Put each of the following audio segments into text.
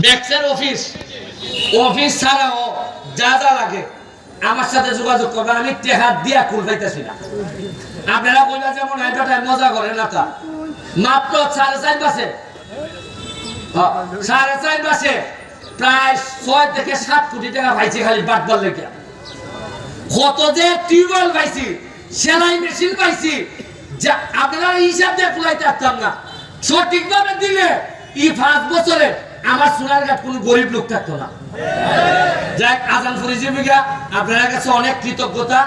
ব্যাক্সের office ছাড়াও যা যা লাগে আমার সাথে যোগাযোগ করবে। আমি টেহাত দিয়া কুল পাইতেছি না। আপনারা কইলা যেমন এটাটাই মজা করে না, তা মাত্র 4.5 মাসে 4.5 মাসে প্রায় 6 থেকে 7 কোটি টাকা পাইছি খালি বাটবার লেগে। কত যে টিউবওয়েল পাইছি, সেলাই মেশিন পাইছি, যা আপনারা হিসাব দিয়ে কুলাইতে পারতাম না। সঠিকভাবে দিলে এই 5 বছরে আমার সোনারঘাট কোনো গরিব লোক থাকতো না। যাক, আজান ফরিজিবি গা, আপনার কাছে অনেক কৃতজ্ঞতা।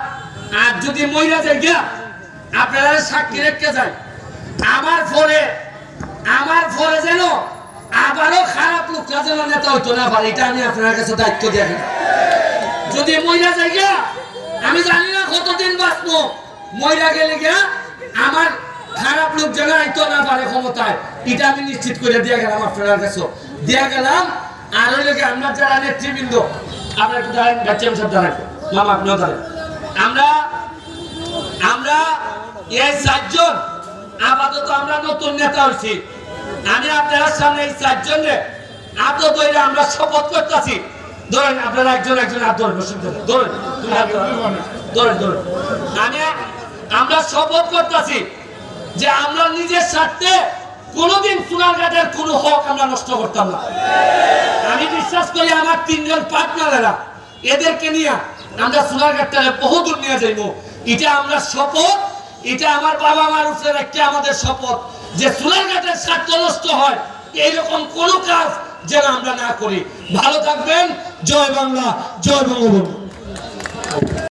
আর যদি মহিলা যাই গিয়া আপনারা সাক্ষী রেখে যায়, আমার পরে যেন আবারও খারাপ লোক যেন নেতা হইতো না পারে, এটা আমি আপনার কাছে দায়িত্ব দিয়ে রাখি। যদি মহিলা যাই গিয়া, আমি জানি না কতদিন বাঁচবো, মহিলা গেলে গিয়া আমার খারাপ লোক যেন আইতো না পারে ক্ষমতায়, এটা আমি নিশ্চিত করে দিয়ে গেলাম আপনার কাছে, দিয়ে গেলাম। আর ওই লোকে আমরা যারা নেতৃবৃন্দ, আমরা একটু দাঁড়ান, বাচ্চাম সব দাঁড়ান, মামা আপনিও দাঁড়ান। আমরা এই 4 জন আপাতত আমরা নতুন নেতা হয়েছি। আমি আপনারা সামনে এই 4 জনে আপাতত আমরা শপথ করতেছি। ধরেন আপনারা একজন হাত ধরেন, ধরেন। আমরা শপথ করতেছি যে আমরা নিজের স্বার্থে কোনোদিন সোনারঘাটের কোনো হক আমরা নষ্ট করতাম না। আমি বিশ্বাস করি আমার 3 জন পার্টনারেরা, এদেরকে নিয়ে আমরা সোনারঘাটটাকে বহুদূর নিয়ে যাইব। এটা আমরা শপথ, এটা আমার বাবা মার উপরে একটা আমাদের শপথ যে সোনারঘাটের স্বার্থ নষ্ট হয় এইরকম কোনো কাজ যেন আমরা না করি। ভালো থাকবেন। জয় বাংলা, জয় বঙ্গবন্ধু।